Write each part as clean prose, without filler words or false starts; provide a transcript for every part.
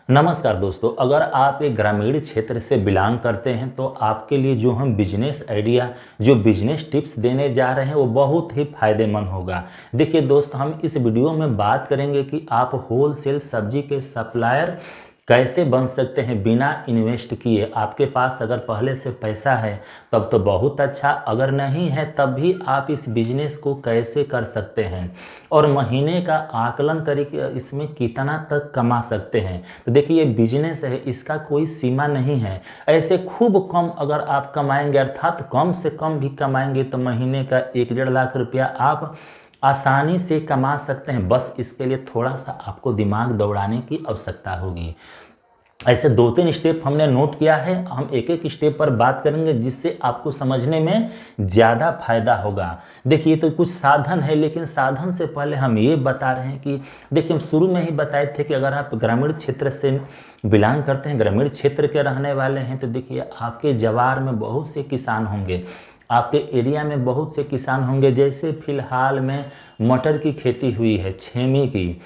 नमस्कार दोस्तों, अगर आप एक ग्रामीण क्षेत्र से बिलोंग करते हैं तो आपके लिए जो हम बिजनेस आइडिया जो बिजनेस टिप्स देने जा रहे हैं वो बहुत ही फायदेमंद होगा। देखिए दोस्त, हम इस वीडियो में बात करेंगे कि आप होलसेल सब्जी के सप्लायर कैसे बन सकते हैं बिना इन्वेस्ट किए। आपके पास अगर पहले से पैसा है तब तो बहुत अच्छा, अगर नहीं है तब भी आप इस बिजनेस को कैसे कर सकते हैं और महीने का आकलन करके इसमें कितना तक कमा सकते हैं। तो देखिए, ये बिजनेस है, इसका कोई सीमा नहीं है। ऐसे खूब कम अगर आप कमाएंगे, अर्थात कम से कम भी कमाएंगे, तो महीने का 1-1.5 लाख रुपया आप आसानी से कमा सकते हैं। बस इसके लिए थोड़ा सा आपको दिमाग दौड़ाने की आवश्यकता होगी। ऐसे 2-3 स्टेप हमने नोट किया है, हम एक एक स्टेप पर बात करेंगे जिससे आपको समझने में ज़्यादा फायदा होगा। देखिए, तो कुछ साधन है, लेकिन साधन से पहले हम ये बता रहे हैं कि देखिए, हम शुरू में ही बताए थे कि अगर आप ग्रामीण क्षेत्र से बिलोंग करते हैं, ग्रामीण क्षेत्र के रहने वाले हैं, तो देखिए आपके जवार में बहुत से किसान होंगे, आपके एरिया में बहुत से किसान होंगे। जैसे फिलहाल में मटर की खेती हुई है, छेमी की,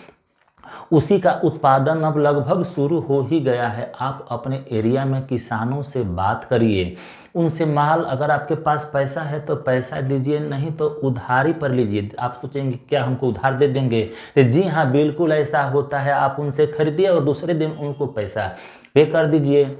उसी का उत्पादन अब लगभग शुरू हो ही गया है। आप अपने एरिया में किसानों से बात करिए, उनसे माल, अगर आपके पास पैसा है तो पैसा दीजिए, नहीं तो उधारी पर लीजिए। आप सोचेंगे क्या हमको उधार दे देंगे? तो जी हाँ, बिल्कुल ऐसा होता है। आप उनसे खरीदिए और दूसरे दिन उनको पैसा पे कर दीजिए।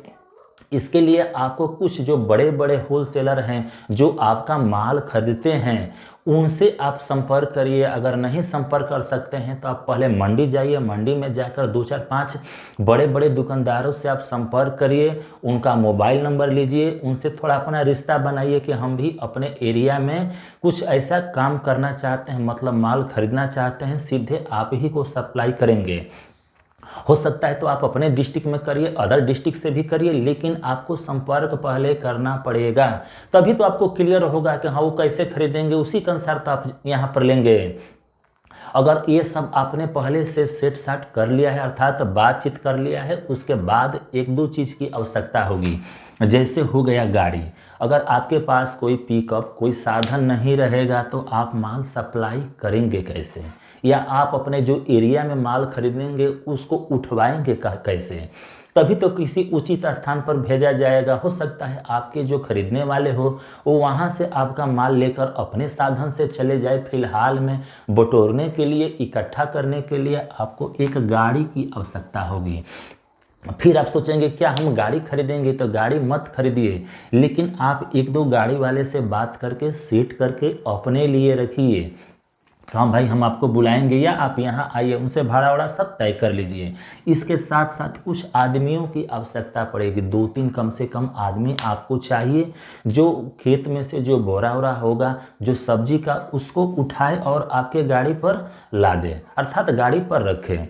इसके लिए आपको कुछ जो बड़े बड़े होलसेलर हैं जो आपका माल खरीदते हैं, उनसे आप संपर्क करिए। अगर नहीं संपर्क कर सकते हैं तो आप पहले मंडी जाइए, मंडी में जाकर 2-4-5 बड़े बड़े दुकानदारों से आप संपर्क करिए, उनका मोबाइल नंबर लीजिए, उनसे थोड़ा अपना रिश्ता बनाइए कि हम भी अपने एरिया में कुछ ऐसा काम करना चाहते हैं, मतलब माल खरीदना चाहते हैं, सीधे आप ही को सप्लाई करेंगे। हो सकता है तो आप अपने डिस्ट्रिक्ट में करिए, अदर डिस्ट्रिक्ट से भी करिए, लेकिन आपको संपर्क पहले करना पड़ेगा। तभी तो आपको क्लियर होगा कि हाँ वो कैसे खरीदेंगे, उसी के अनुसार तो आप यहाँ पर लेंगे। अगर ये सब आपने पहले से सेट साट कर लिया है, अर्थात बातचीत कर लिया है, उसके बाद 1-2 चीज़ की आवश्यकता होगी। जैसे हो गया गाड़ी, अगर आपके पास कोई पिकअप, कोई साधन नहीं रहेगा तो आप माल सप्लाई करेंगे कैसे, या आप अपने जो एरिया में माल खरीदेंगे उसको उठवाएंगे कैसे? तभी तो किसी उचित स्थान पर भेजा जाएगा। हो सकता है आपके जो खरीदने वाले हो वो वहाँ से आपका माल लेकर अपने साधन से चले जाए। फिलहाल में बटोरने के लिए, इकट्ठा करने के लिए आपको एक गाड़ी की आवश्यकता होगी। फिर आप सोचेंगे क्या हम गाड़ी खरीदेंगे? तो गाड़ी मत खरीदिए, लेकिन आप 1-2 गाड़ी वाले से बात करके सेट करके अपने लिए रखिए। हाँ भाई, हम आपको बुलाएंगे या आप यहाँ आइए, उनसे भाड़ा वाड़ा सब तय कर लीजिए। इसके साथ साथ कुछ आदमियों की आवश्यकता पड़ेगी, 2-3 कम से कम आदमी आपको चाहिए, जो खेत में से जो बोरा वोरा होगा जो सब्जी का, उसको उठाए और आपके गाड़ी पर ला दे, अर्थात गाड़ी पर रखें।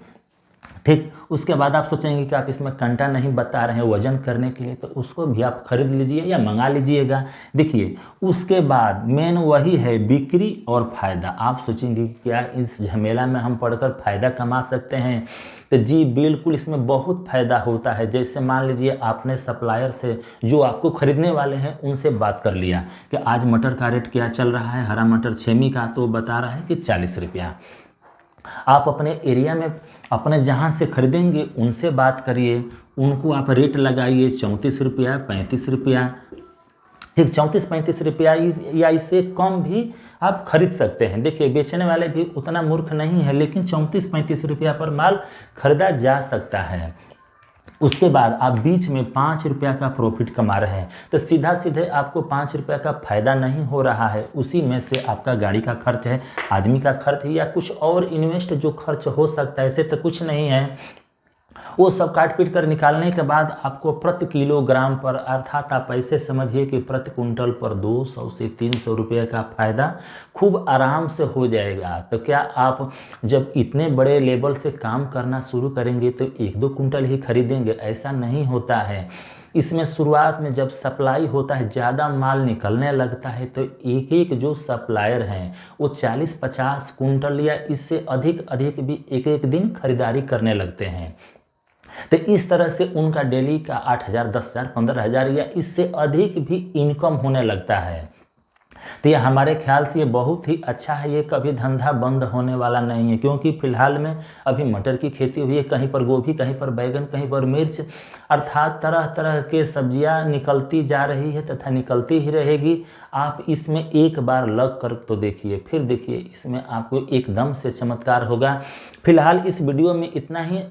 ठीक, उसके बाद आप सोचेंगे कि आप इसमें कंटा नहीं बता रहे हैं वजन करने के लिए, तो उसको भी आप खरीद लीजिए या मंगा लीजिएगा। देखिए, उसके बाद मेन वही है बिक्री और फायदा। आप सोचेंगे क्या इस झमेला में हम पढ़कर फायदा कमा सकते हैं? तो जी बिल्कुल, इसमें बहुत फायदा होता है। जैसे मान लीजिए आपने सप्लायर से, जो आपको खरीदने वाले हैं, उनसे बात कर लिया कि आज मटर का रेट क्या चल रहा है, हरा मटर छेमी का, तो बता रहा है कि 40 रुपया। आप अपने एरिया में अपने जहाँ से खरीदेंगे उनसे बात करिए, उनको आप रेट लगाइए 34 रुपया, 35 रुपया। ठीक, 34-35 रुपया या इससे कम भी आप खरीद सकते हैं। देखिए, बेचने वाले भी उतना मूर्ख नहीं है, लेकिन 34-35 रुपया पर माल खरीदा जा सकता है। उसके बाद आप बीच में 5 रुपया का प्रॉफिट कमा रहे हैं, तो सीधा सीधे आपको 5 रुपया का फायदा नहीं हो रहा है। उसी में से आपका गाड़ी का खर्च है, आदमी का खर्च है, या कुछ और इन्वेस्ट जो खर्च हो सकता है, ऐसे तो कुछ नहीं है। वो सब काट पीट कर निकालने के बाद आपको प्रति किलोग्राम पर, अर्थात आप ऐसे समझिए कि प्रति कुंटल पर 200 से 300 रुपये का फायदा खूब आराम से हो जाएगा। तो क्या आप जब इतने बड़े लेवल से काम करना शुरू करेंगे तो 1-2 कुंटल ही खरीदेंगे? ऐसा नहीं होता है। इसमें शुरुआत में जब सप्लाई होता है, ज़्यादा माल निकलने लगता है, तो एक एक जो सप्लायर हैं वो 40-50 कुंटल या इससे अधिक अधिक भी एक एक दिन खरीदारी करने लगते हैं। तो इस तरह से उनका डेली का 8,000, 10,000, 15,000 या इससे अधिक भी इनकम होने लगता है। तो ये हमारे ख्याल से ये बहुत ही अच्छा है, ये कभी धंधा बंद होने वाला नहीं है, क्योंकि फिलहाल में अभी मटर की खेती हुई है, कहीं पर गोभी, कहीं पर बैगन, कहीं पर मिर्च, अर्थात तरह तरह के सब्जियां निकलती जा रही है तथा निकलती ही रहेगी। आप इसमें एक बार लग कर तो देखिए, फिर देखिए इसमें आपको एकदम से चमत्कार होगा। फिलहाल इस वीडियो में इतना ही।